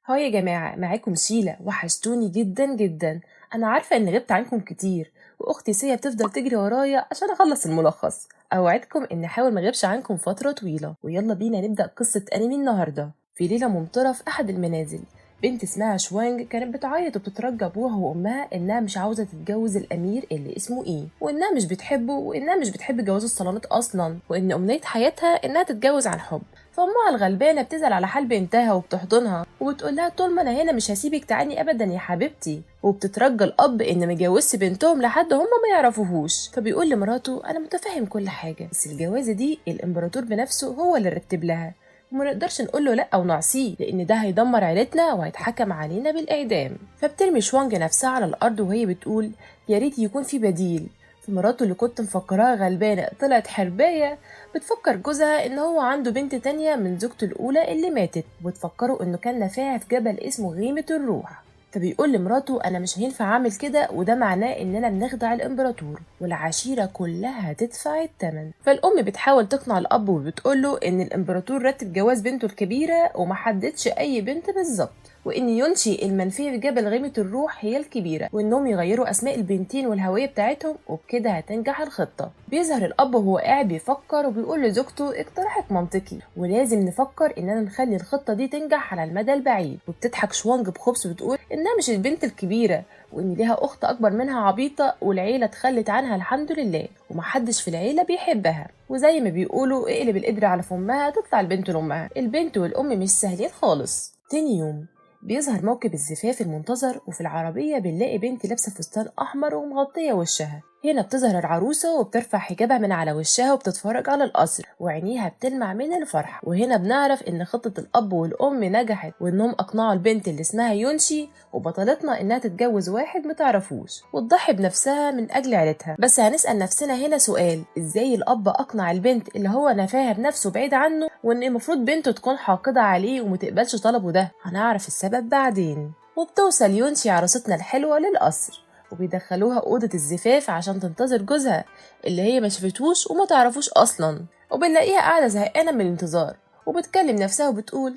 هاي يا جماعة، معاكم شيلة. وحشتوني جدا جدا. أنا عارفة إني غبت عنكم كتير، وأختي سيا بتفضل تجري ورايا عشان أخلص الملخص. أوعدكم إني أحاول مغيبش عنكم فترة طويلة. ويلا بينا نبدأ قصة أنمي النهاردة. في ليلة ممطرة في أحد المنازل، بنت اسمها شوانج كانت بتعيط وبتترجى أبوها وأمها إنها مش عاوزة تتجوز الأمير اللي اسمه إيه، وإنها مش بتحبه، وإنها مش بتحب جواز الصالونات أصلا، وإن أمنية حياتها إنها تتجوز عن حب. فأمها الغلبانة بتزعل على حال بنتها وبتحضنها وبتقول لها طول ما أنا هنا مش هسيبك تعاني أبدا يا حبيبتي. وبتترجى الأب إن ما يجوزش بنتهم لحد هما ما يعرفوهوش. فبيقول لمراته أنا متفهم كل حاجة، بس الجوازة دي الإمبراطور بنفسه هو اللي رتب لها، وما نقدرش نقول له لا او نعصيه، لان ده هيدمر عيلتنا وهيتحكم علينا بالاعدام. فبترمي شوانج نفسها على الارض وهي بتقول يا ريت يكون في بديل. فمراته اللي كنت مفكراها غلبانه طلعت حربايه، بتفكر جوزها ان هو عنده بنت تانية من زوجته الاولى اللي ماتت، وبتفكره انه كان نفاها في جبل اسمه غيمة الروح. فبيقول لمراته انا مش هينفع اعمل كده، وده معناه اننا بنخدع الامبراطور والعشيره كلها هتدفع الثمن. فالام بتحاول تقنع الاب وبتقوله ان الامبراطور رتب جواز بنته الكبيره ومحددش اي بنت بالظبط، وان يونشي المنفيه في جبل غيمة الروح هي الكبيره، وانهم يغيروا اسماء البنتين والهويه بتاعتهم، وبكده هتنجح الخطه. بيظهر الاب وهو قاعد بيفكر وبيقول لزوجته اقتراحك منطقي، ولازم نفكر اننا نخلي الخطه دي تنجح على المدى البعيد. وبتضحك شوانج بخبث وبتقول انها مش البنت الكبيره، وان ليها اخت اكبر منها عبيطه، والعيله اتخلت عنها الحمد لله، ومحدش في العيله بيحبها. وزي ما بيقولوا اقلب القدر على فمها تطلع البنت لامها. البنت والام مش سهلين خالص. تاني يوم بيظهر موكب الزفاف المنتظر، وفي العربية بنلاقي بنت لابسة فستان أحمر ومغطية وشها. هنا بتظهر العروسة وبترفع حجابها من على وشها وبتتفرج على القصر، وعينيها بتلمع من الفرح. وهنا بنعرف إن خطة الأب والأم نجحت، وإنهم أقنعوا البنت اللي اسمها يونشي وبطلتنا إنها تتجوز واحد متعرفوش وتضحي بنفسها من أجل عيلتها. بس هنسأل نفسنا هنا سؤال، إزاي الأب أقنع البنت اللي هو نفاها بنفسه بعيد عنه، وإن المفروض بنته تكون حاقدة عليه ومتقبلش طلبه ده؟ هنعرف السبب بعدين. وبتوصل يونشي عروستنا الحلوة للقصر، وبيدخلوها أوضة الزفاف عشان تنتظر جوزها اللي هي ما شافتوش وما تعرفوش أصلا. وبنلاقيها قاعدة زهقانة من الانتظار، وبتكلم نفسها وبتقول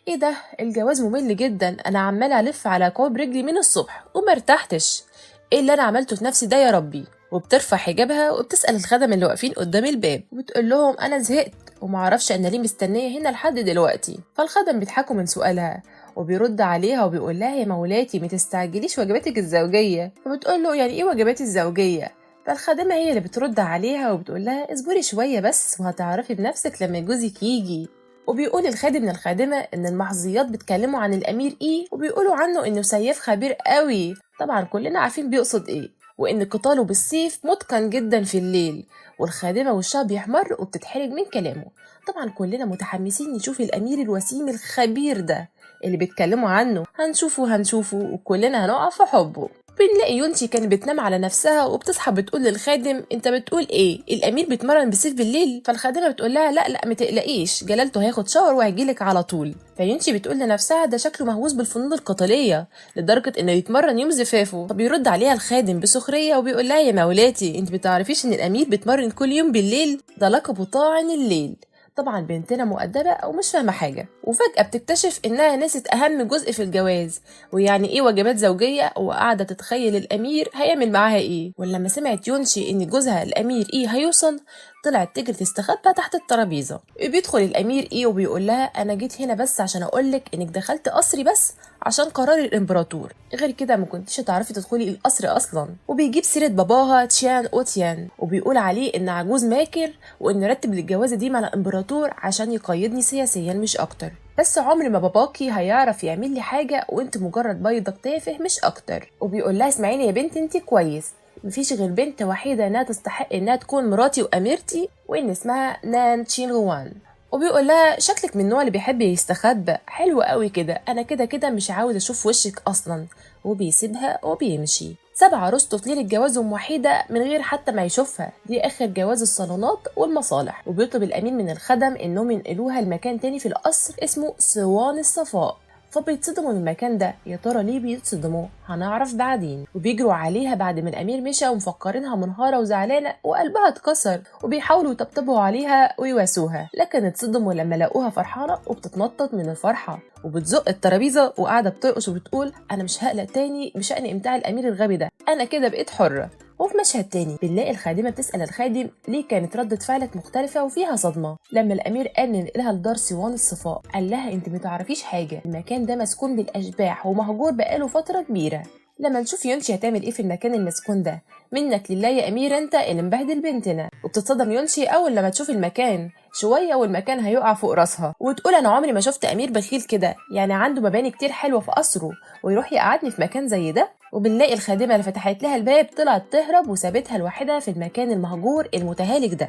ايه ده، الجواز ممل جدا، انا عمالة الف على كوب رجلي من الصبح ومرتحتش، ايه اللي انا عملته في نفسي ده يا ربي. وبترفع حجابها وبتسأل الخدم اللي واقفين قدام الباب، وبتقول لهم انا زهقت ومعرفش انا ليه مستنية هنا لحد دلوقتي. فالخدم بيضحكوا من سؤالها، وبيرد عليها وبيقول لها يا مولاتي ما تستعجليش واجباتك الزوجية. فبتقول له يعني ايه واجباتي الزوجية؟ فالخادمة هي اللي بترد عليها وبتقول لها اصبري شوية بس وهتعرفي بنفسك لما جوزك يجي. وبيقول الخادم للخادمة إن المحظيات بيتكلموا عن الأمير إيه، وبيقولوا عنه إنه سياف خبير قوي. طبعا كلنا عارفين بيقصد إيه، وإن قتاله بالسيف متقن جدا في الليل. والخادمة وشها بيحمر وبتتحرج من كلامه. طبعا كلنا متحمسين نشوف الأمير الوسيم الخبير ده اللي بيتكلموا عنه. هنشوفه وكلنا هنقع في حبه. بنلاقي يونتي كانت بتنام على نفسها وبتصحى بتقول للخادم انت بتقول ايه، الامير بيتمرن بسيف بالليل؟ فالخادمه بتقول لها لا متقلقيش، جلالته هياخد شاور وهيجيلك على طول. فيونتي بتقول لنفسها ده شكله مهووس بالفنون القتاليه لدرجه انه يتمرن يوم زفافه. فبيرد عليها الخادم بسخريه وبيقول لها يا مولاتي انت بتعرفيش ان الامير بيتمرن كل يوم بالليل، ده لقبه طاعن الليل. طبعا بنتنا مؤدبة أو مش فاهمة حاجة، وفجأة بتكتشف إنها نسيت أهم جزء في الجواز، ويعني إيه واجبات زوجية، وقاعدة تتخيل الأمير هيعمل معاها إيه. ولما سمعت يونشي إن جوزها الأمير إيه هيوصل، طلعت تجري تستخبى تحت الترابيزة. بيدخل الأمير إيه وبيقول لها أنا جيت هنا بس عشان أقولك إنك دخلت قصري بس عشان قرار الإمبراطور، غير كده ما كنتيش هتعرفي تدخلي القصر أصلا. وبيجيب سيرة باباها تشيان أوتيان، وبيقول عليه إن عجوز ماكر، وإن رتب الجوازة دي مع الإمبراطور عشان يقيدني سياسيا مش أكتر. بس عمر ما باباكي هيعرف يعمل لي حاجة، وإنت مجرد بيضك تافه مش أكتر. وبيقول لها اسمعيني يا بنت انت كويس، مفيش غير بنت وحيدة انها تستحق انها تكون مراتي واميرتي، وان اسمها نان تشينغوان. وبيقول لها شكلك من النوع اللي بيحب يستخبى، حلو قوي كده، انا كده كده مش عاوز اشوف وشك اصلا. وبيسيبها وبيمشي. ساب عروسته في ليلة جوازهم وحيدة من غير حتى ما يشوفها، دي اخر جواز الصالونات والمصالح. وبيطلب الامين من الخدم انهم ينقلوها لمكان تاني في القصر اسمه صوان الصفاء. فبيتصدموا من المكان ده. يا ترى ليه بيتصدموا؟ هنعرف بعدين. وبيجروا عليها بعد ما الامير مشى ومفكرينها منهارة وزعلانة وقلبها اتكسر، وبيحاولوا يطبطبوا عليها ويواسوها، لكن اتصدموا لما لقوها فرحانة وبتتنطط من الفرحة وبتزق الترابيزة وقاعدة بترقص وبتقول انا مش هقلق تاني بشأن امتاع الامير الغبي ده، انا كده بقيت حرة. وفي مشهد تاني بنلاقي الخادمة بتسأل الخادم ليه كانت ردة فعلك مختلفة وفيها صدمة لما الأمير قال ننقلها لدار سيوان الصفاء. قال لها انت متعرفيش حاجة، المكان ده مسكون بالأشباح ومهجور بقاله فترة كبيرة. لما نشوف يونشي هتعمل ايه في المكان المسكون ده. منك لله يا أمير انت اللي مبهدل بنتنا. وبتتصدم يونشي أول لما تشوف المكان شوية والمكان هيقع فوق راسها، وتقول أنا عمري ما شفت أمير بخيل كده، يعني عنده مباني كتير حلوة في قصره ويروح يقعدني في مكان زي ده. وبنلاقي الخادمة اللي فتحت لها الباب طلعت تهرب وسابتها لوحدها في المكان المهجور المتهالك ده.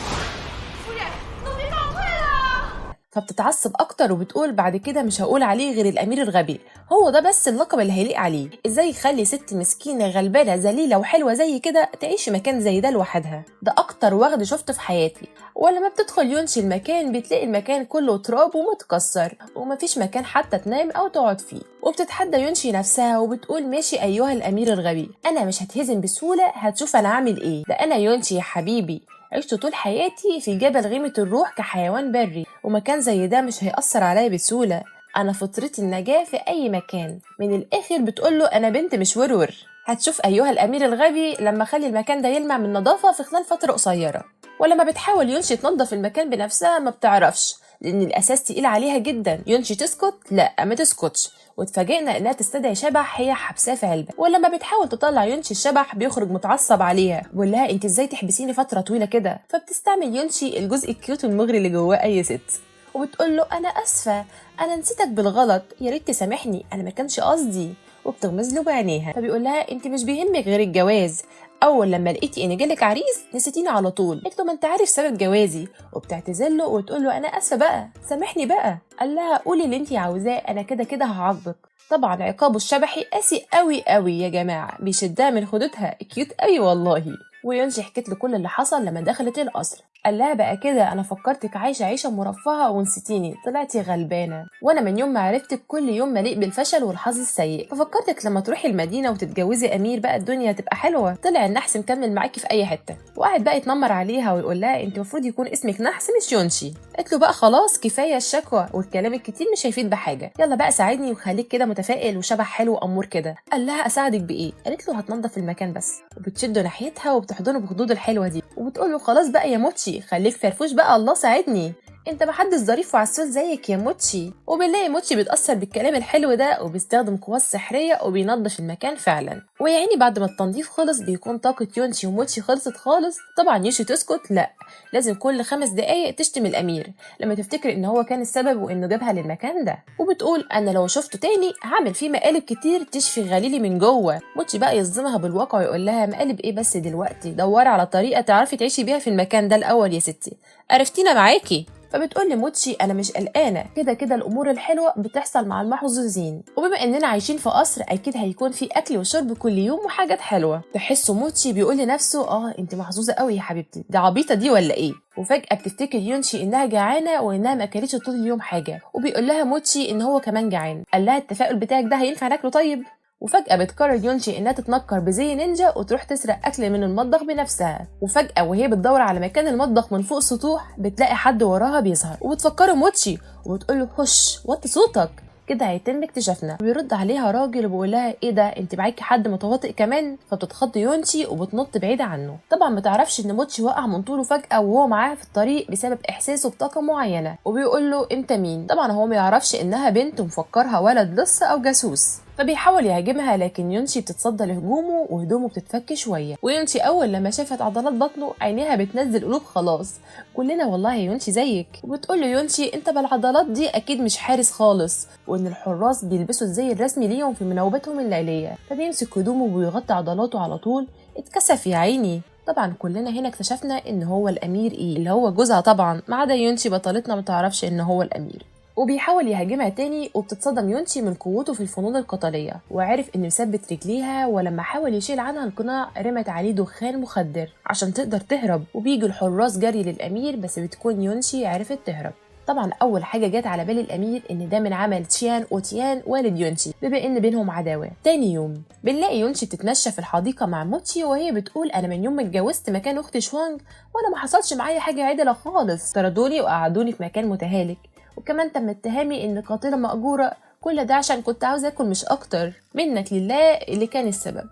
فبتتعصب اكتر وبتقول بعد كده مش هقول عليه غير الامير الغبي، هو ده بس اللقب اللي هيليق عليه. ازاي يخلي ست مسكينه غلبانه ذليله وحلوه زي كده تعيش في مكان زي ده لوحدها؟ ده اكتر وغد شفته في حياتي. ولما بتدخل يونشي المكان بتلاقي المكان كله تراب ومتكسر ومفيش مكان حتى تنام او تقعد فيه. وبتتحدى يونشي نفسها وبتقول ماشي ايها الامير الغبي، انا مش هتهزم بسهوله، هتشوف انا عامل ايه. ده انا يونشي يا حبيبي عشت طول حياتي في جبل غيمة الروح كحيوان بري، ومكان زي ده مش هيأثر عليا بسهولة. أنا فطرتي النجاة في أي مكان. من الآخر بتقوله أنا بنت مش ورور. هتشوف أيها الأمير الغبي لما خلي المكان ده يلمع من نظافة في خلال فترة قصيرة. ولما بتحاول يونشي تنظف المكان بنفسها ما بتعرفش، لأن الأساس تقيل عليها جدا. يونشي تسكت؟ لا ما تسكتش. واتفاجئنا انها تستدعي شبح هي حبساه في علبه، ولما بتحاول تطلع يونشي الشبح بيخرج متعصب عليها ويقول لها انت ازاي تحبسيني فتره طويله كده. فبتستعمل يونشي الجزء الكيوت والمغري اللي جواه اي ست، وبتقول له انا اسفه، انا نسيتك بالغلط، يا ريت تسامحني، انا ما كانش قصدي. وبتغمز له بعينيها. فبيقول لها انت مش بيهمك غير الجواز، اول لما لقيتي ان جالك عريس نسيتيني على طول. قلت له ما انت عارف سبب جوازي. وبتعتذر له وتقول له انا اسفه بقى، سامحني بقى. قال لها قولي اللي انت عاوزاه، انا كده كده هعاقبك. طبعا عقابه الشبحي قاسي قوي قوي يا جماعه، بيشدها من خدودها، كيوت قوي والله. ويونشي حكيت له كل اللي حصل لما دخلت القصر. قال لها بقى كده انا فكرتك عايشه عيشه مرفهه ونسيتيني، طلعتي غلبانه، وانا من يوم ما عرفتك كل يوم مليء بالفشل والحظ السيء، ففكرتك لما تروحي المدينه وتتجوزي امير بقى الدنيا هتبقى حلوه. طلع النحس مكمل معاكي في اي حته. وقعد بقى يتنمر عليها ويقول لها انت المفروض يكون اسمك نحس مش يونشي. قالت له بقى خلاص كفايه الشكوى والكلام الكتير مش هيفيد بحاجه، يلا بقى ساعدني وخليك كده متفائل وشبح حلو وامور كده. قال لها اساعدك بايه؟ قالت له هتنضف المكان بس. وبتشده ناحيتها وبتحضنه بخدود الحلوه دي، وبتقول له خلاص بقى يا موتشي خليك فرفوش بقى، الله ساعدني، انت محدش ظريف وعسول زيك يا موتشي. وبنلاقي موتشي بيتأثر بالكلام الحلو ده وبيستخدم قواه السحرية وبينظف المكان فعلا. ويعني بعد ما التنظيف خلص بيكون طاقة يونشي وموتشي خلصت خالص. طبعا يونشي تسكت؟ لا، لازم كل 5 دقايق تشتم الامير لما تفتكر ان هو كان السبب وانه جابها للمكان ده. وبتقول انا لو شفته تاني هعمل فيه مقالب كتير تشفي غليلي من جوه. موتشي بقى يصدمها بالواقع ويقول لها مقالب ايه بس دلوقتي، دوري على طريقة تعرفي تعيشي بيها في المكان ده الاول يا ستي، عرفتينا معاكي. فبتقول لموتشي انا مش قلقانه، كده كده الامور الحلوه بتحصل مع المحظوظين، وبما اننا عايشين في قصر اكيد هيكون في اكل وشرب كل يوم وحاجات حلوه. تحسه موتشي بيقول لنفسه انت محظوظه قوي يا حبيبتي، ده عبيطه دي ولا ايه؟ وفجاه بتفتكر يونشي انها جعانه وانها ما اكلتش طول اليوم حاجه، وبيقول لها موتشي ان هو كمان جعان. قال لها التفاؤل بتاعك ده هينفع ناكله طيب؟ وفجأة بتقرر يونشي إنها تتنكر بزي نينجا وتروح تسرق أكل من المطبخ بنفسها. وفجأة وهي بتدور على مكان المطبخ من فوق السطوح بتلاقي حد وراها بيظهر وبتفكره موتشي وبتقوله هش وطي صوتك كده هيتم اكتشافنا. بيرد عليها راجل وبيقول لها ايه ده انت معاكي حد متواطئ كمان؟ فبتتخض يونشي وبتنط بعيده عنه. طبعا بتعرفش ان موتشي وقع من طوله فجاه وهو معاها في الطريق بسبب احساسه بطاقه معينه، وبيقول له انت مين؟ طبعا هو ما يعرفش انها بنت ومفكرها ولد لص او جاسوس. فبيحاول يهاجمها لكن يونشي بتتصدى لهجومه وهدومه بتتفك شويه. ويونشي اول لما شافت عضلات بطنه عينيها بتنزل قلوب خلاص، كلنا والله يا يونشي زيك. وبتقول له يونشي انت بالعضلات دي اكيد مش حارس خالص، وان الحراس بيلبسوا الزي الرسمي ليهم في مناوبتهم الليليه. فبيمسك هدومه ويغطي عضلاته على طول. اتكسف يا عيني. طبعا كلنا هنا اكتشفنا ان هو الامير اللي هو جوزها طبعا، ما عدا يونشي بطلتنا متعرفش ان هو الامير. وبيحاول يهاجمها تاني وبتتصدم يونشي من قوته في الفنون القتالية وعرف انه يثبت رجليها، ولما حاول يشيل عنها القناع رمت عليه دخان مخدر عشان تقدر تهرب. وبيجي الحراس جري للامير بس بتكون يونشي عرفت تهرب. طبعا اول حاجه جت على بال الامير ان ده من عمل تشيان اوتيان والد يونشي، بما ان بينهم عداوه. تاني يوم بنلاقي يونشي بتتمشى في الحديقه مع موتشي، وهي بتقول انا من يوم ما اتجوزت مكان اختي شوانج وانا ما حصلش معايا حاجه عدله خالص، طردوني وقعدوني في مكان متهالك، وكمان تم اتهامي ان قاتله مأجوره، كل ده عشان كنت عاوز اكل مش اكتر، منك لله اللي كان السبب.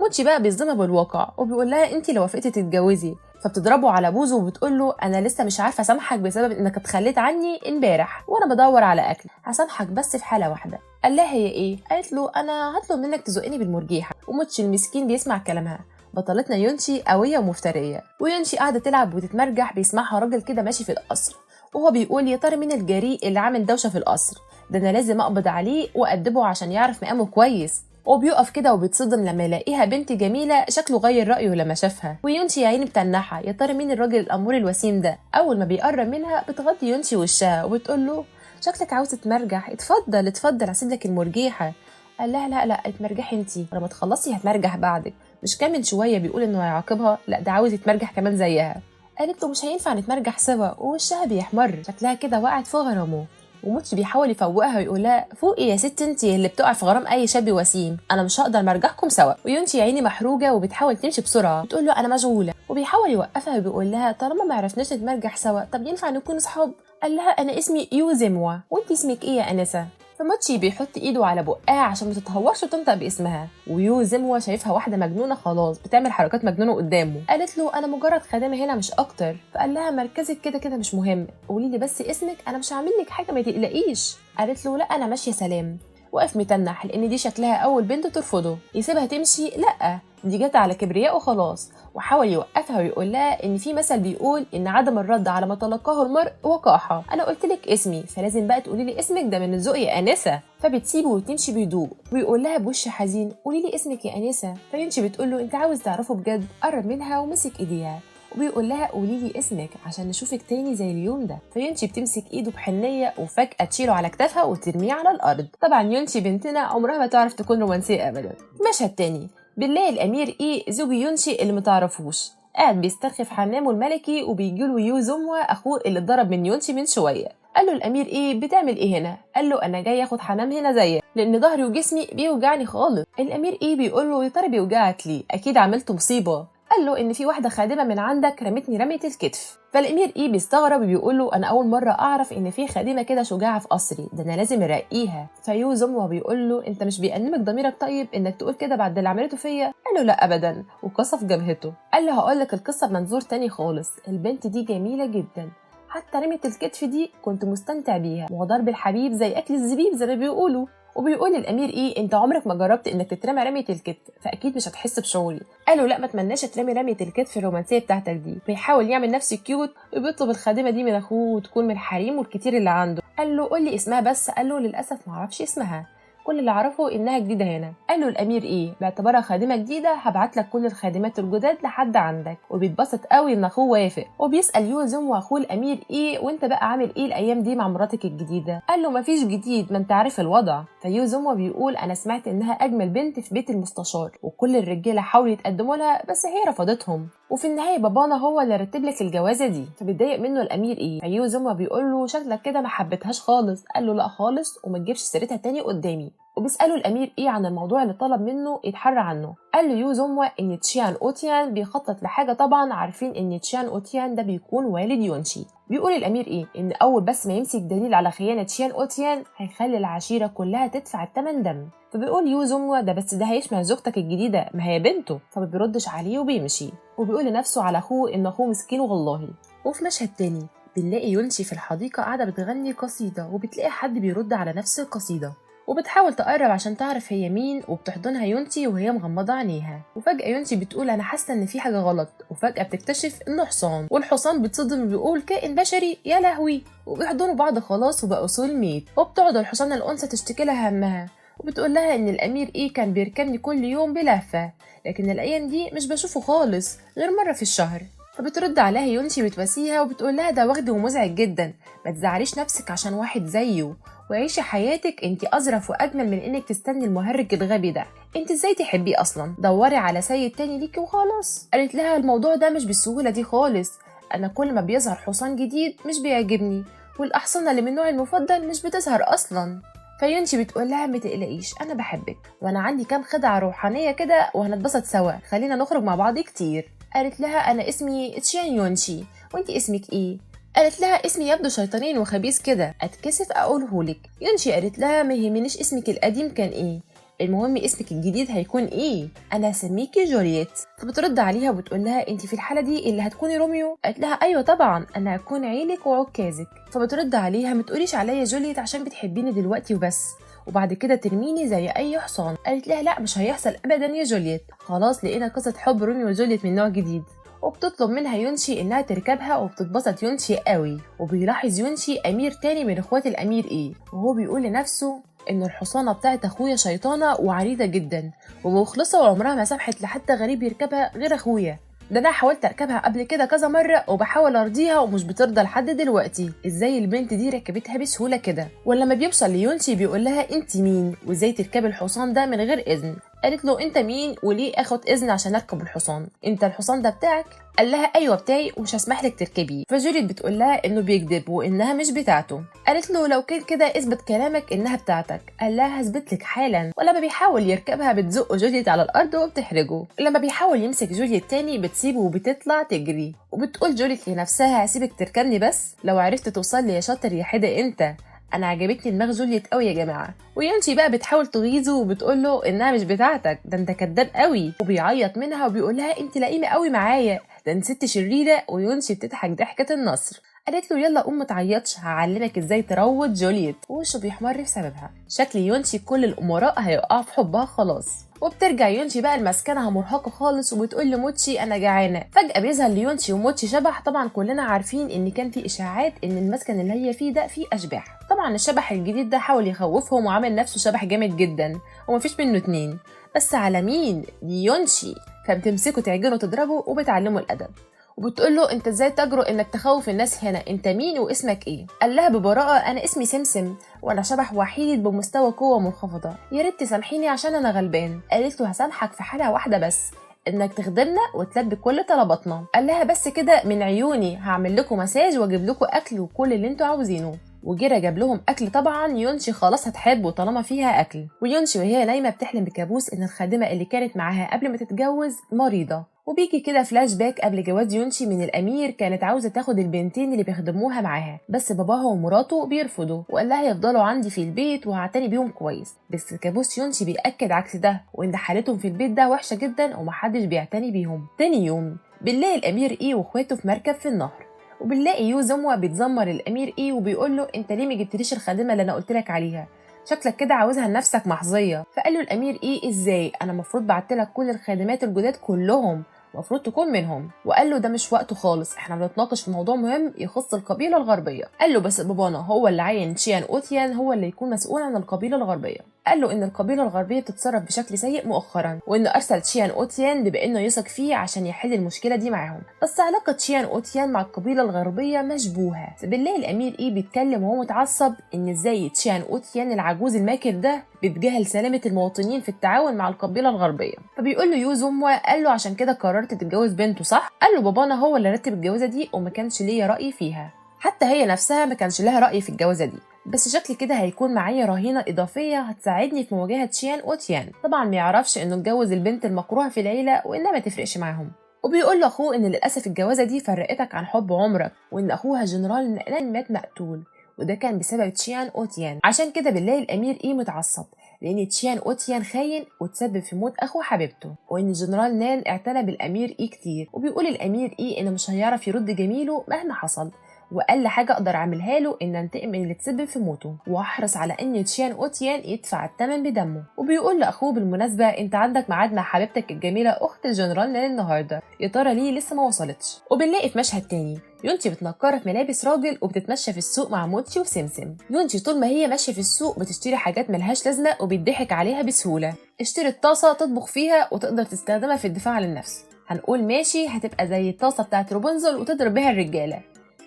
موتشي بقى بيصدمها بالواقع وبيقول لها انت لو وافقتي تتجوزي، فبتضربه على بوزه وبتقول له انا لسه مش عارفه اسامحك بسبب انك اتخليت عني امبارح وانا بدور على اكل، هسامحك بس في حاله واحده. قال لها هي ايه؟ قالت له انا هطلب منك تزقني بالمرجيحه. وموتشي المسكين بيسمع كلامها. بطلتنا يونشي قويه ومفتريه، ويونشي قاعده تلعب وتتمرجح، بيسمعها راجل كده ماشي في القصر وهو بيقول يا ترى مين الجريء اللي عامل دوشه في القصر ده، انا لازم اقبض عليه وادبه عشان يعرف مقامه كويس. وبيقف كده وبيتصدم لما يلاقيها بنت جميله، شكله غير رايه لما شافها. ويونشي يا عيني متنحه، يا ترى مين الراجل الامور الوسيم ده. اول ما بيقرب منها بتغطي يونشي وشها وبتقول له شكلك عاوز تتمرجح، اتفضل اتفضل هسيب لك المرجيحه. قال لها لا لا اتمرجحي انتي، لما تخلصي هتمرجح بعدك. مش كان من شويه بيقول انه هيعاقبها؟ لا ده عاوز يتمرجح كمان زيها. قالت له مش هينفع نتمرجح سوا، ووشها بيحمر، شكلها كده وقعت في غرامه. وموتشي بيحاول يفوقها ويقول لها فوقي يا ست انتي اللي بتقع في غرام اي شاب وسيم، انا مش هقدر مرجعكم سوا. ويونشي يا عيني محروجه وبتحاول تمشي بسرعه، بتقول له انا مشغوله، وبيحاول يوقفها وبيقول لها طالما ما عرفناش نتمرجح سوا طب ينفع نكون اصحاب؟ قال لها انا اسمي يو زموا، وانتي اسمك ايه يا انسه؟ فموتشي بيحط ايده على بقها عشان ما تتهورش وتنطق باسمها. ويو زموا شايفها واحده مجنونه خلاص بتعمل حركات مجنونه قدامه. قالت له انا مجرد خادمه هنا مش اكتر. فقال لها مركزك كده كده مش مهم، قولي لي بس اسمك، انا مش هعمل لك حاجه ما تقلقيش. قالت له لا انا ماشيه سلام. وقف متنح لان دي شكلها اول بنت ترفضه، يسيبها تمشي؟ لا دي جت على كبرياء وخلاص. وحاول يوقفها ويقول لها ان في مثل بيقول ان عدم الرد على ما تلقاه المرء وقاحه، انا قلت لك اسمي فلازم بقى تقولي لي اسمك، ده من الذوق يا انسه. فبتسيبه وتمشي بهدوء ويقول لها بوش حزين قولي لي اسمك يا انسه. فيمشي بتقول له انت عاوز تعرفه بجد؟ قرب منها ومسك ايديها وبيقول لها قولي لي اسمك عشان نشوفك تاني زي اليوم ده. فيونشي بتمسك ايده بحنيه وفجاه تشيله على كتافها وترميه على الارض. طبعا يونشي بنتنا عمرها ما تعرف تكون رومانسيه ابدا. مشهد تاني بنلاقي الامير زوج يونشي اللي متعرفوش قاعد بيسترخي في حمامه الملكي، وبيجيله يو زوموا اخوه اللي اتضرب من يونشي من شويه. قال له الامير بتعمل ايه هنا؟ قال له انا جاي اخد حمام هنا زيك لان ظهري وجسمي بيوجعني خالص. الامير بيقول له يا ترى بيوجعك ليه؟ اكيد عملت مصيبه. قال له ان في واحده خادمه من عندك رمتني رميه الكتف. فالامير بيستغرب وبيقول له انا اول مره اعرف ان في خادمه كده شجاعه في قصري، ده انا لازم ارقيها. فيو زوموا بيقول له انت مش بيأنمك ضميرك طيب انك تقول كده بعد اللي عملته فيا؟ قال له لا ابدا، وقصف جبهته. قال له هقول لك القصه بمنظور تاني خالص، البنت دي جميله جدا، حتى رميه الكتف دي كنت مستمتع بيها، وضرب الحبيب زي اكل الزبيب زي ما بيقولوا. وبيقول للامير انت عمرك ما جربت انك تترمى رميه الكتف، فاكيد مش هتحس بشعوري. قالوا لا ما اتمناش ترمي رميه الكتف الرومانسيه بتاعتك دي. بيحاول يعمل نفسه كيوت وبيطلب الخادمه دي من اخوه وتكون من الحريم والكتير اللي عنده. قال له قول لي اسمها بس. قال له للاسف ما اعرفش اسمها، كل اللي اعرفه انها جديده هنا. قال له الامير باعتبارها خادمه جديده هبعت لك كل الخادمات الجداد لحد عندك. وبيتبسط قوي ان اخوه وافق، وبيسال يوزم واخوه الامير وانت بقى عامل الايام دي مع مراتك الجديده؟ قال له مفيش جديد، ما انت عارف الوضع. فيوزم بيقول انا سمعت انها اجمل بنت في بيت المستشار، وكل الرجاله حاولوا يتقدموا لها بس هي رفضتهم، وفي النهايه بابانا هو اللي رتب لك الجوازه دي. فبيتضايق منه الامير فيوزم بيقول له شكلك كده ما حبيتهاش خالص. قال له لا خالص، وما تجيبش سيرتها تاني قدامي. وبيسألوا الأمير عن الموضوع اللي طلب منه يتحرى عنه. قال له يو زوموا إن تشيان أوتيان بيخطط لحاجة، طبعا عارفين إن تشيان أوتيان ده بيكون والد يونشي. بيقول الأمير إن أول بس ما يمسك دليل على خيانة تشيان أوتيان هيخلي العشيرة كلها تدفع الثمن دم. فبيقول يو زوموا ده بس ده هيشمع زوجتك الجديدة، ما هي بنته. فبيردش عليه وبيمشي، وبيقول لنفسه على أخوه إن أخوه مسكين والله. وفي مشهد تاني بنلاقي يونشي في الحديقة قاعدة بتغني قصيدة، وبتلاقي حد بيرد على نفس القصيدة، وبتحاول تقرب عشان تعرف هي مين، وبتحضنها يونشي وهي مغمضة عينيها. وفجأة يونشي بتقول أنا حاسة إن في حاجة غلط، وفجأة بتكتشف إنه حصان، والحصان بتصدم وبيقول كائن بشري يا لهوي، وبيحضنوا بعض خلاص وبقوا سول ميت. وبتقعد الحصان الأنثى تشتكي لها همها، وبتقول لها إن الأمير كان بيركبني كل يوم بلهفة، لكن الأيام دي مش بشوفه خالص غير مرة في الشهر. فبترد عليها يونشي بتواسيها وبتقول لها ده واخد ومزعج جدا، ما تزعليش نفسك عشان واحد زيه، وعيشي حياتك، انت اظرف واجمل من انك تستني المهرج الغبي ده، انت ازاي تحبيه اصلا؟ دوري على سيد تاني ليكي وخلاص. قالت لها الموضوع ده مش بالسهوله دي خالص، انا كل ما بيظهر حصان جديد مش بيعجبني، والأحصنة اللي من نوعي المفضل مش بتظهر أصلا. فيونشي بتقول لها ما تقلقيش، أنا بحبك وأنا عندي كام خدعة روحانية كده وهنتبسط سوا، خلينا نخرج مع بعض كتير. قالت لها أنا اسمي تشيان يونشي، وأنتي اسمك إيه؟ قالت لها اسمي يبدو شيطانين وخبيث كده، أتكسف أقولهولك. يونشي قالت لها ما يهمنيش اسمك القديم كان إيه، المهم اسمك الجديد هيكون ايه، انا هسميكي جولييت. فبترد عليها وبتقول لها انت في الحاله دي اللي هتكوني روميو؟ قالت لها ايوه طبعا، انا هكون عينك وعكازك. فبترد عليها ما تقوليش عليا جولييت عشان بتحبيني دلوقتي وبس، وبعد كده ترميني زي اي حصان. قالت لها لا مش هيحصل ابدا يا جولييت، خلاص لقينا قصه حب روميو وجولييت من نوع جديد. وبتطلب منها يونشي انها تركبها وبتتبسط يونشي قوي. وبيلاحظ يونشي امير تاني من اخوات الامير ايه، وهو بيقول لنفسه ان الحصانه بتاعت اخويا شيطانه وعنيده جدا ومخلصه وعمرها ما سمحت لحد غريب يركبها غير اخويا. ده انا حاولت اركبها قبل كده كذا مره وبحاول ارضيها ومش بترضى لحد دلوقتي، ازاي البنت دي ركبتها بسهوله كده؟ ولما بيوصل ليونشي بيقول لها انت مين وازاي تركبي الحصان ده من غير اذن؟ قالت له انت مين وليه اخد اذن عشان اركب الحصان؟ انت الحصان ده بتاعك؟ قال لها ايوه بتاعي ومش هسمح لك تركبيه. فجوليت بتقول لها انه بيكذب وانها مش بتاعته. قالت له لو كان كده اثبت كلامك انها بتاعتك. قال لها هثبت لك حالا. ولما بيحاول يركبها بتزقه جوليت على الارض وبتحرجه. لما بيحاول يمسك جوليت تاني بتسيبه وبتطلع تجري. وبتقول جوليت لنفسها هسيبك تركبني بس لو عرفت توصل لي يا شاطر يا حدا انت. انا عجبتني دماغ جوليت قوي يا جماعه. ويونشي بقى بتحاول تغيظه وبتقول له انها مش بتاعتك، ده انت كداب قوي. وبيعيط منها وبيقول لها انت لئيمه قوي معايا، ده انت ست شريره. ويونشي بتضحك ضحكه النصر. قالت له يلا قوم متعيطش، هعلمك ازاي تروض جوليت. ووشه بيحمر بسببها. شكل يونشي كل الامراء هيقعوا في حبها خلاص. وبترجع يونشي بقى لمسكنها مرهقه خالص وبتقول لموتشي انا جعانه. فجاه بيظهر ليونشي وموتشي شبح. طبعا كلنا عارفين ان كان في اشاعات ان المسكن اللي هي فيه ده فيه اشباح. طبعا الشبح الجديد ده حاول يخوفهم وعمل نفسه شبح جامد جدا ومفيش منه اتنين، بس على مين؟ ليونشي. فبتمسكه تعجنه تضربه وبتعلمه الادب. وبتقول له انت ازاي تجرؤ انك تخوف الناس هنا، انت مين واسمك ايه؟ قال لها ببراءه انا اسمي سمسم وانا شبح وحيد بمستوى قوه منخفضه، يا ريت تسامحيني عشان انا غلبان. قالت له هسامحك في حاله واحده بس، انك تخدمنا وتلبي كل طلباتنا. قال لها بس كده من عيوني، هعمل لكم مساج واجيب لكم اكل وكل اللي انتوا عاوزينه. وجرى جاب لهم اكل. طبعا يونشي خلاص هتحبه طالما فيها اكل. ويونشي وهي نايمه بتحلم بكابوس ان الخادمه اللي كانت معاها قبل ما تتجوز مريضه. وبيجي كده فلاش باك قبل جواز يونشي من الامير، كانت عاوزه تاخد البنتين اللي بيخدموها معاها بس باباها ومراته بيرفضوا وقال لها يفضلوا عندي في البيت وهعتني بيهم كويس. بس كابوس يونشي بيأكد عكس ده، وان حالتهم في البيت ده وحشه جدا ومحدش بيعتني بيهم. تاني يوم بنلاقي الامير ايه واخواته في مركب في النهر، وبنلاقي يو زموة بيتذمر الامير ايه وبيقول له انت ليه ما جبتليش الخادمه اللي انا قلت لك عليها، شكلك كده عاوزها لنفسك محظيه. فقال له الامير ايه ازاي، انا المفروض بعتلك كل الخادمات الجداد كلهم، المفروض تكون منهم. وقال له ده مش وقته خالص، احنا بنتناقش في موضوع مهم يخص القبيله الغربيه. قال له بس بابانا هو اللي عين تشيان اوتيان هو اللي يكون مسؤول عن القبيله الغربيه. قال له ان القبيله الغربيه بتتصرف بشكل سيء مؤخرا، وان ارسل تشيان اوتيان بانه يثق فيه عشان يحل المشكله دي معاهم، بس علاقه تشيان اوتيان مع القبيله الغربيه مشبوهه. فبالله الامير ايه بيتكلم وهو متعصب ان ازاي تشيان اوتيان العجوز الماكر ده بيتجاهل سلامه المواطنين في التعاون مع القبيله الغربيه. فبيقول له يو زموة، قال له عشان كده قررت تتجوز بنته صح؟ قال له بابانا هو اللي رتب الجوازه دي وما كانش ليا راي فيها، حتى هي نفسها ما كانش لها راي في الجوازه دي، بس شكل كده هيكون معايا رهينه اضافيه هتساعدني في مواجهه تشيان اوتيان. طبعا ما يعرفش انه اتجوز البنت المكروهه في العيله وانها ما تفرقش معاهم. وبيقول لاخوه ان للاسف الجوازه دي فرقتك عن حب عمرك، وان اخوها جنرال نقلان مات مقتول، وده كان بسبب تشيان اوتيان. عشان كده بالله الامير ايه متعصب لان تشيان اوتيان خاين وتسبب في موت اخو حبيبته، وان جنرال نان اعتنى بالامير ايه كتير. وبيقول الامير ايه انه مش هيعرف يرد جميله مهما حصل، واقل حاجه اقدر اعملها له ان انتقم من اللي تسبب في موته، واحرص على ان تشيان اوتيان يدفع الثمن بدمه. وبيقول لاخوه بالمناسبه انت عندك ميعاد مع حبيبتك الجميله اخت الجنرال نان النهارده، يا ترى ليه لسه ما وصلتش. وبنلاقي في مشهد تاني يونشي بتنكره في ملابس راجل وبتتمشى في السوق مع موتشي وسمسم. يونشي طول ما هي ماشيه في السوق بتشتري حاجات ملهاش لازمه وبيضحك عليها بسهوله. اشترت طاسه تطبخ فيها وتقدر تستخدمها في الدفاع عن النفس، هنقول ماشي هتبقى زي الطاسه بتاعت روبنزل وتضرب بيها الرجاله.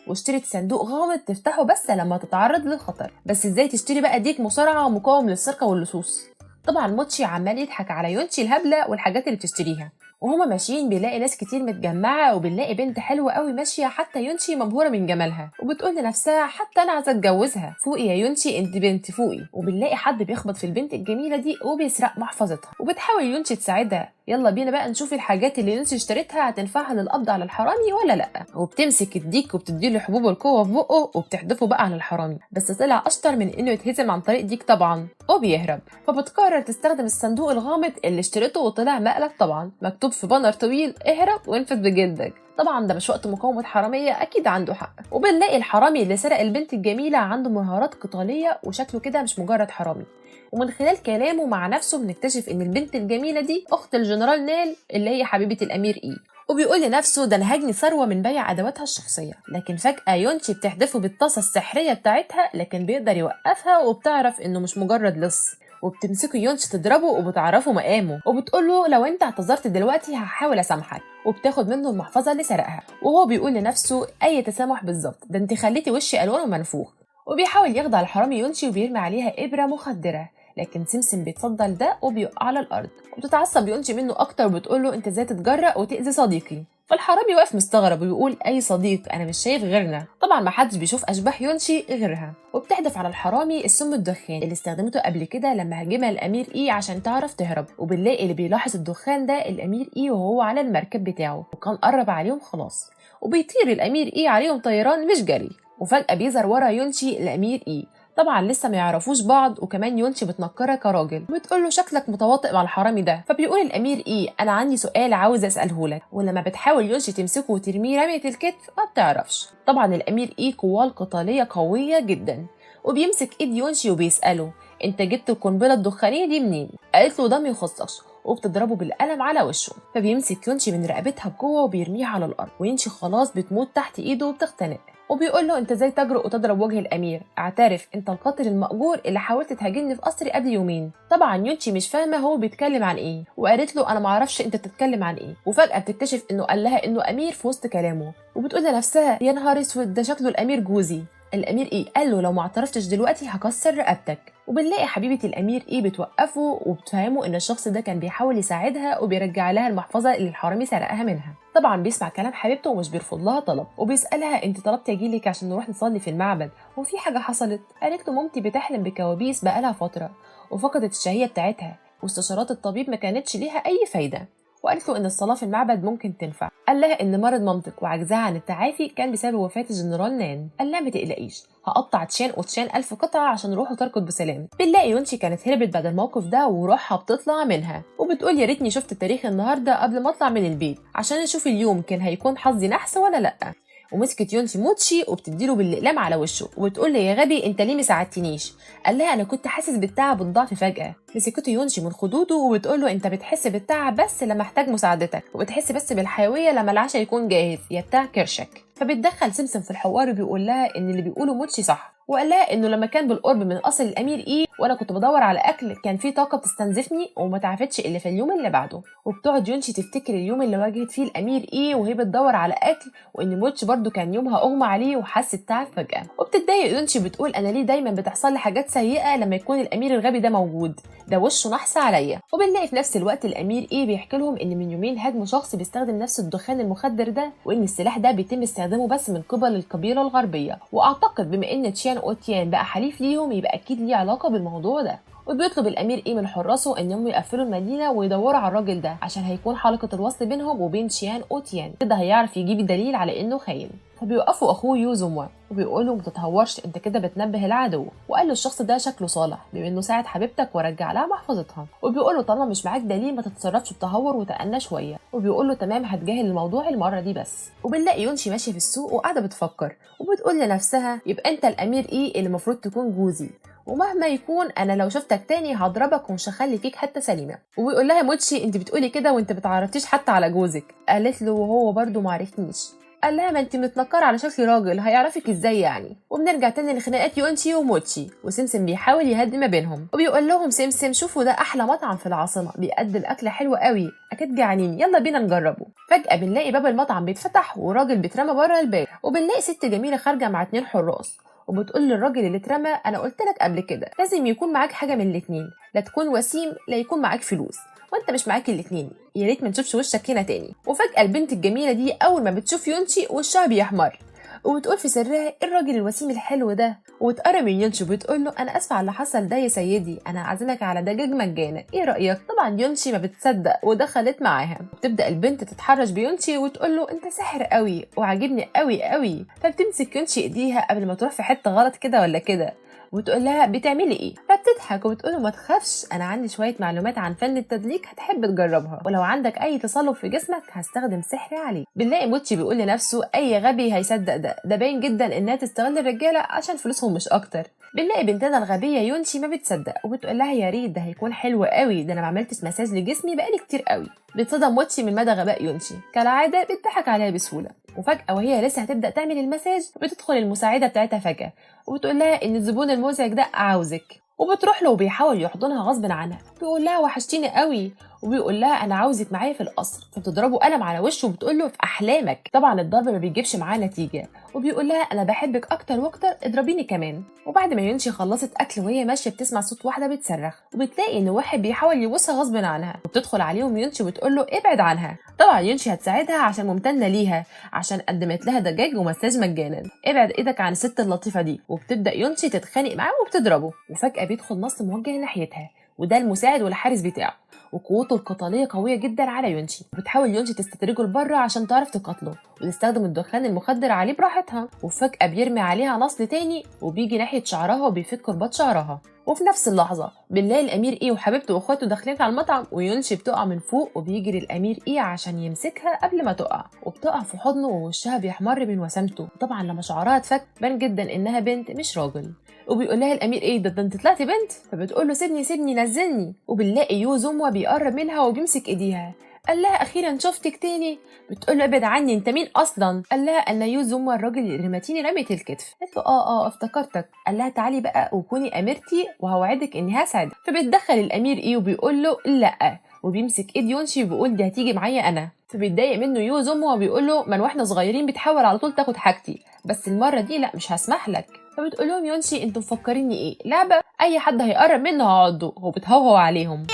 واشترت صندوق غامض تفتحه بس لما تتعرض للخطر، بس ازاي تشتري بقى ديك مصارعه ومقاوم للسرقه واللصوص. طبعا موتشي عمال يضحك على يونشي الهبله والحاجات اللي بتشتريها، وهما ماشيين بيلاقي ناس كتير متجمعة، وبنلاقي بنت حلوة قوي ماشية، حتى يونشي مبهورة من جمالها وبتقول لنفسها حتى أنا عايزة أتجوزها. فوقي يا يونشي أنت بنت فوقي. وبنلاقي حد بيخبط في البنت الجميلة دي وبيسرق محفظتها، وبتحاول يونشي تساعدها. يلا بينا بقى نشوف الحاجات اللي يونشي اشتريتها هتنفعها للقبض على الحرامي ولا لأ. وبتمسك الديك وبتديله حبوب القوة في بقه وبتحدفه بقى على الحرامي، بس طلع أشطر من إنه يتهزم عن طريق ديك طبعا وبيهرب. فبتقرر تستخدم الصندوق الغامض اللي اشتريته، وطلع مقلب طبعا مكتوب في بانر طويل اهرب وانفذ بجلدك. طبعا ده مش وقت مقاومة حرامية، أكيد عنده حق. وبنلاقي الحرامي اللي سرق البنت الجميلة عنده مهارات قتالية وشكله كده مش مجرد حرامي. ومن خلال كلامه مع نفسه بنكتشف إن البنت الجميلة دي أخت الجنرال نيل اللي هي حبيبة الأمير إي. وبيقول لنفسه ده انا هجني ثروه من بيع ادواتها الشخصيه. لكن فجاه يونشي بتحدفه بالطاسه السحريه بتاعتها، لكن بيقدر يوقفها وبتعرف انه مش مجرد لص. وبتمسكه يونشي تضربه وبتعرفه مقامه، وبتقول له لو انت اعتذرت دلوقتي هحاول اسامحك. وبتاخد منه المحفظه اللي سرقها، وهو بيقول لنفسه اي تسامح بالظبط، ده انت خليتي وشي الوان ومنفوخ. وبيحاول يخدع الحرامي يونشي وبيرمي عليها ابره مخدره، لكن سمسم بيتصدى لده وبيقع على الارض. وبتتعصب يونشي منه اكتر وبتقول له انت ازاي تتجرأ وتأذي صديقي. فالحرامي واقف مستغرب وبيقول اي صديق، انا مش شايف غيرنا. طبعا ما حدش بيشوف اشباح يونشي غيرها. وبتحدف على الحرامي السم الدخان اللي استخدمته قبل كده لما هاجمها الامير اي عشان تعرف تهرب. وبنلاقي اللي بيلاحظ الدخان ده الامير اي وهو على المركب بتاعه، وكان قرب عليهم خلاص، وبيطير الامير اي عليهم طيران مش جري. وفجأة بيظهر ورا يونشي الامير اي، طبعا لسه ما يعرفوش بعض، وكمان يونشي بتنكرها كراجل وبتقول له شكلك متواطئ مع الحرامي ده. فبيقول الامير ايه انا عندي سؤال عاوز اساله لك. ولما بتحاول يونشي تمسكه وترميه رميه الكتف ما بتعرفش. طبعا الامير ايه قواه القتاليه قويه جدا، وبيمسك ايد يونشي وبيساله انت جبت القنبله الدخانيه دي منين؟ قالت له ده ما يخصكش، وبتضربه بالقلم على وشه. فبيمسك يونشي من رقبتها بقوه وبيرميها على الارض، ويونشي خلاص بتموت تحت ايده وبتختنق. وبيقول له انت ازاي تجرؤ وتضرب وجه الامير؟ اعترف انت القاتل المأجور اللي حاولت تهاجمني في قصري قبل يومين. طبعا يونشي مش فاهمه هو بيتكلم عن ايه، وقالت له انا معرفش انت بتتكلم عن ايه. وفجاه بتكتشف انه قال لها انه امير في وسط كلامه، وبتقول لنفسها يا نهار اسود ده شكله الامير جوزي. الامير ايه قال له لو ما اعترفتش دلوقتي هكسر رقبتك. وبنلاقي حبيبه الامير ايه بتوقفه وبتفهمه ان الشخص ده كان بيحاول يساعدها وبيرجع لها المحفظه اللي الحرامي سرقها منها. طبعا بيسمع كلام حبيبته ومش بيرفض لها طلب، وبيسالها انت طلبتي اجيلك عشان نروح نصلي في المعبد، وفي حاجه حصلت؟ قالت له مامتي بتحلم بكوابيس بقالها فتره وفقدت الشهيه بتاعتها، واستشارات الطبيب ما كانتش ليها اي فايده. وقالت له ان الصلاه في المعبد ممكن تنفع. قال لها ان مرض مامتك وعجزها عن التعافي كان بسبب وفاه الجنرال نان. قال لها ما تقلقيش هقطع تشان وتشان 1000 قطعه عشان نروحوا تركض بسلام. بنلاقي يونشي كانت هربت بعد الموقف ده وروحها بتطلع منها، وبتقول يا ريتني شفت التاريخ النهارده قبل ما اطلع من البيت عشان نشوف اليوم كان هيكون حظي نحس ولا لا. ومسكت يونشي موتشي وبتديله بالاقلام على وشه، وبتقول لي يا غبي انت ليه ما ساعدتنيش؟ قال لها انا كنت حاسس بالتعب والضعف فجاه. مسكته يونشي من خدوده وبتقول له انت بتحس بالتعب بس لما احتاج مساعدتك، وبتحس بس بالحيويه لما العشاء يكون جاهز يا بتاع كرشك. فبتدخل سمسم في الحوار وبيقول لها ان اللي بيقوله موتشي صح، وقال لها انه لما كان بالقرب من قصر الامير ايه وانا كنت بدور على اكل كان في طاقه بتستنزفني وما تعفتش الا في اليوم اللي بعده. وبتقعد يونشي تفتكر اليوم اللي واجهت فيه الامير ايه وهي بتدور على اكل، وان موتشي برده كان يومها اغمى عليه وحس التعب فجاه. وبتتضايق يونشي بتقول انا ليه دايما بتحصل لي حاجات سيئه لما يكون الامير الغبي ده موجود، ده وشه نحس عليا. وبنلاقي في نفس الوقت الامير ايه بيحكي لهم ان من يومين هاجموا شخص بيستخدم نفس الدخان المخدر ده، وان السلاح ده بيتم استخدامه بس من قبل القبيله الغربيه. واعتقد بما ان تشان اوتيان بقى حليف ليهم يبقى اكيد ليه علاقه بالموضوع ده. وبيطلب الامير ايه من حراسه انهم يقفلوا المدينه ويدوروا على الراجل ده عشان هيكون حلقه الوصل بينهم وبين شيان اوتيان، كده هيعرف يجيب دليل على انه خاين. فبيوقفوا اخوه يوزوما وبيقول له ما تتهورش انت كده بتنبه العدو، وقال له الشخص ده شكله صالح بما انه ساعد حبيبتك ورجع لها محفظتها. وبيقول له طالما مش معاك دليل ما تتصرفش بتهور وتأنى شويه. وبيقول له تمام هتجاهل الموضوع المره دي بس. وبنلاقي يونشي ماشيه في السوق وقاعده بتفكر وبتقول لنفسها يبقى انت الامير ايه اللي المفروض تكون جوزي، ومهما يكون انا لو شفتك تاني هضربك ومش هخلي فيك حته سليمه. وبيقول لها موتشي انت بتقولي كده وانت بتعرفتيش حتى على جوزك. قالت له وهو برده معرفنيش. قال لها ما انت متنكره على شكل راجل هيعرفك ازاي يعني. وبنرجع تاني لخناقات يونشي وموتشي، وسمسم بيحاول يهدي ما بينهم وبيقول لهم سمسم شوفوا ده احلى مطعم في العاصمه بيقدم اكل حلو قوي اكيد جعانين يلا بينا نجربه. فجاه بنلاقي باب المطعم بيتفتح وراجل بيترمى بره الباب، وبنلاقي ست جميله خارجه مع 2 حراس، وبتقول للراجل اللي اترمى انا قلت لك قبل كده لازم يكون معاك حاجه من الاتنين، لا تكون وسيم لا يكون معاك فلوس، وانت مش معاك الاتنين، يا ريت ما نشوفش وشك هنا تاني. وفجاه البنت الجميله دي اول ما بتشوف يونشي وشها بيحمر، وبتقول في سرها ايه الراجل الوسيم الحلو ده، وتقرب من يونشي وبتقول له انا اسفه على اللي حصل ده يا سيدي، انا عازمك على دجاج مجانا، ايه رايك؟ طبعا يونشي ما بتصدق ودخلت معاها. بتبدا البنت تتحرش بيونشي وتقول له انت ساحر قوي وعاجبني قوي قوي، فبتمسك يونشي ايديها قبل ما تروح في حته غلط كده ولا كده وتقول لها بتعملي ايه؟ فبتضحك وبتقول له ما تخافش، انا عندي شويه معلومات عن فن التدليك هتحب تجربها، ولو عندك اي تصلب في جسمك هستخدم سحر عليك. بنلاقي موتشي بيقول لنفسه اي غبي هيصدق ده باين جدا انها تستغل الرجاله عشان فلوسهم مش اكتر. بنلاقي بنتنا الغبيه يونشي ما بتصدق وبتقول لها يا ريت ده هيكون حلو قوي، ده انا ما عملتش مساج لجسمي بقالي كتير قوي. بيتصدم موتشي من مدى غباء يونشي، كالعاده بتضحك عليها بسهوله. وفجاه وهي لسه هتبدا تعمل المساج بتدخل المساعده بتاعتها فجاه وبتقول لها ان الزبون المزعج ده عاوزك، وبتروح له وبيحاول يحضنها غصب عنها، بيقول لها وحشتيني قوي، وبيقول لها انا عاوزك معايا في القصر، فبتضربه قلم على وشه وبتقول له في احلامك. طبعا الضرب ما بيجيبش معاه نتيجه، وبيقول لها انا بحبك اكتر واكتر اضربيني كمان. وبعد ما يونشي خلصت اكل وهي ماشيه بتسمع صوت واحده بتصرخ وبتلاقي ان واحد بيحاول يبوسها غصب عنها، وبتدخل عليهم يونشي وبتقول له ابعد عنها. طبعا يونشي هتساعدها عشان ممتنه ليها عشان قدمت لها دجاج ومساج مجانا، ابعد ايدك عن الست اللطيفه دي. وبتبدا يونشي تتخانق معاه وبتضربه، وفجاه بيدخل نص موجه ناحيتها وده المساعد والحارس بتاعه، وقوته القتاليه قويه جدا على يونشي. بتحاول يونشي تستدرجه لبره عشان تعرف تقاتله وتستخدم الدخان المخدر عليه براحتها، وفجاه بيرمي عليها نصل تاني وبيجي ناحيه شعرها وبيفك رباط شعرها. وفي نفس اللحظه بنلاقي الامير ايه وحبيبته واخواته داخلين على المطعم، ويونشي بتقع من فوق وبيجري الامير ايه عشان يمسكها قبل ما تقع، وبتقع في حضنه ووشها بيحمر من وسامته. طبعا لما شعرها اتفك بان جدا انها بنت مش راجل، وبيقول لها الامير ايه ده انت طلعت بنت؟ فبتقول له سيبني سيبني نزلني. وبنلاقي يو زوموا بيقرب منها وبيمسك ايديها، قال لها اخيرا شفتك تاني. بتقول له ابعد عني انت مين اصلا؟ قال لها انا يو زوموا الراجل اللي رمتيني رمية الكتف. قالت له افتكرتك. قال لها تعالي بقى وكوني اميرتي وهوعدك اني هسعدك. فبيتدخل الامير ايه وبيقول له لا، وبيمسك ايد يونشي وبيقول دي هتيجي معايا انا. فبيتضايق منه يو زوموا وبيقول له من واحنا صغيرين بتحاول على طول تاخد حاجتي، بس المره دي لا مش هسمح لك. فبتقول لهم يونشي انتوا مفكريني ايه لعبه؟ اي حد هيقرب منه هعضه. وبتهوهو عليهم.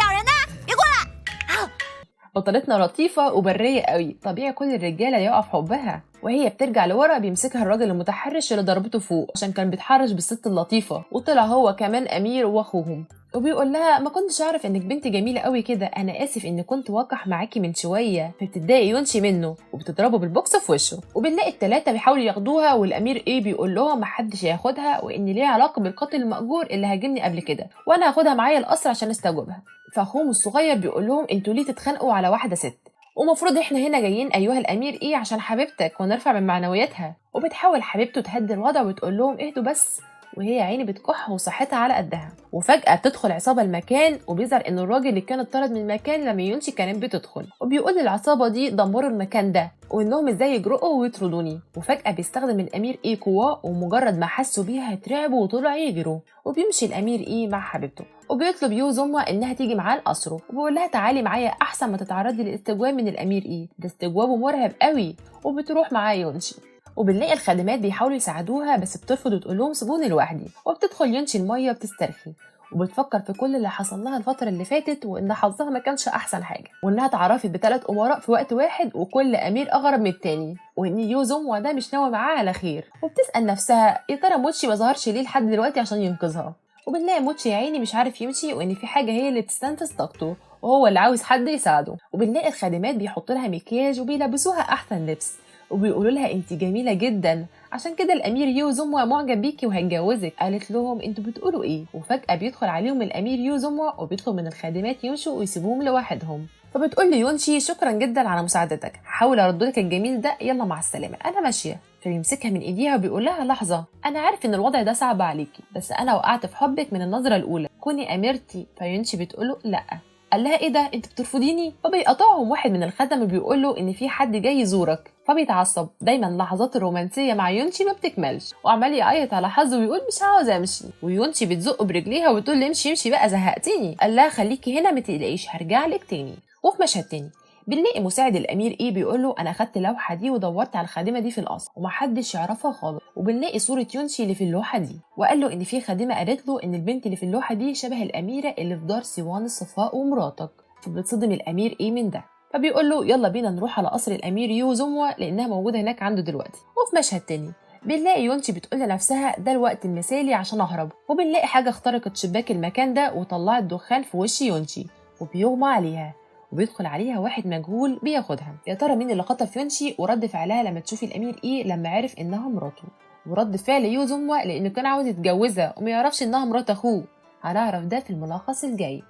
بطلتنا لطيفة وبرية قوي، طبيعي كل الرجالة يقع في حبها. وهي بترجع لورا بيمسكها الراجل المتحرش اللي ضربته فوق عشان كان بيتحرش بالست اللطيفة، وطلع هو كمان امير واخوهم. وبيقول لها ما كنتش اعرف انك بنت جميله قوي كده، انا اسف اني كنت وقح معاكي من شويه. فبتتضايق يونشي منه وبتضربه بالبوكس في وشه. وبنلاقي الثلاثه بيحاولوا ياخدوها والامير ايه بيقول لهم محدش هياخدها وان ليها علاقه بالقاتل المأجور اللي هاجمني قبل كده، وانا هاخدها معايا القصر عشان استجوبها. فاخوهم الصغير بيقول لهم انتوا ليه تتخانقوا على واحده ست؟ ومفروض احنا هنا جايين ايها الامير ايه عشان حبيبتك ونرفع من معنوياتها. وبتحاول حبيبته تهدي الوضع وتقول لهم اهدوا بس، وهي عيني بتكح وصحتها على قدها. وفجأة بتدخل عصابة المكان وبيظهر ان الراجل اللي كان اتطرد من المكان لما يونشي كانت بتدخل، وبيقول للعصابة دي دمروا المكان ده وانهم ازاي يجرؤوا ويطردوني. وفجأة بيستخدم الامير ايه قواه ومجرد ما حسوا بيها اترعبوا وطلعوا يجروا. وبيمشي الامير ايه مع حبيبته وبيطلب يو زوموا انها تيجي معاه القصر، وبيقول لها تعالي معايا احسن ما تتعرضي للاستجواب من الامير ايه، ده استجوابه مرعب قوي. وبتروح معاه يونشي. وبنلاقي الخادمات بيحاولوا يساعدوها بس بترفض وتقول لهم سيبوني لوحدي. وبتدخل يونشي الميه وبتسترخي وبتفكر في كل اللي حصل لها الفتره اللي فاتت وان حظها ما كانش احسن حاجه، وانها اتعرفت بثلاث امراء في وقت واحد وكل امير اغرب من التاني، وان يو زوموا ده مش ناوي معاها على خير. وبتسال نفسها يا ترى موتشي ما ظهرش ليه لحد دلوقتي عشان ينقذها. وبنلاقي موتشي يا عيني مش عارف يمشي وان في حاجه هي اللي بتستنفذ طاقته وهو اللي عاوز حد يساعده. وبنلاقي الخادمات بيحطوا لها مكياج وبيلبسوها احسن لبس وبيقولوا لها انت جميله جدا عشان كده الامير يو زوموا معجب بيكي وهيتجوزك. قالت لهم انتوا بتقولوا ايه؟ وفجاه بيدخل عليهم الامير يو زوموا وبيطلب من الخادمات يمشوا ويسيبوهم لوحدهم. فبتقول لي يونشي شكرا جدا على مساعدتك، هحاول ارد لك الجميل ده، يلا مع السلامه انا ماشيه. فبيمسكها من ايديها وبيقول لها لحظه، انا عارف ان الوضع ده صعب عليكي بس انا وقعت في حبك من النظره الاولى، كوني اميرتي. فيونشي بتقوله لا. قال لها ايه ده انت بترفضيني؟ فبيقطعهم واحد من الخدم وبيقول له ان في حد جاي يزورك. فبيتعصب، دايما اللحظات الرومانسيه مع يونشي ما بتكملش وعمال يعيط على حظه ويقول مش عاوز امشي. ويونشي بتزقه برجليها وتقول له امشي امشي بقى زهقتيني. قال لها خليكي هنا ما تقلقيش هرجع لك تاني. وفي مشهد تاني بنلاقي مساعد الامير ايه بيقول له انا اخدت اللوحه دي ودورت على الخادمه دي في القصر ومحدش يعرفها خالص، وبنلاقي صوره يونشي اللي في اللوحه دي، وقال له ان في خادمه قالت له ان البنت اللي في اللوحه دي شبه الاميره اللي في دار سيوان الصفاء ومراتك. فبتصدم الامير ايه من ده، فبيقول له يلا بينا نروح على قصر الامير يو زوموا لانها موجوده هناك عنده دلوقتي. وفي مشهد تاني بنلاقي يونشي بتقول لنفسها ده الوقت المثالي عشان اهرب، وبنلاقي حاجه اخترقت شباك المكان ده وطلعت دخان في وش يونشي وبيغمى عليها، وبيدخل عليها واحد مجهول بياخدها. يا ترى مين اللي خطف يونشي ورد فعلها لما تشوف الامير ايه لما عرف انها مراته؟ ورد فعل يوزوما لانه كان عاوز يتجوزها وما يعرفش انها مرات اخوه. هنعرف ده في الملخص الجاي.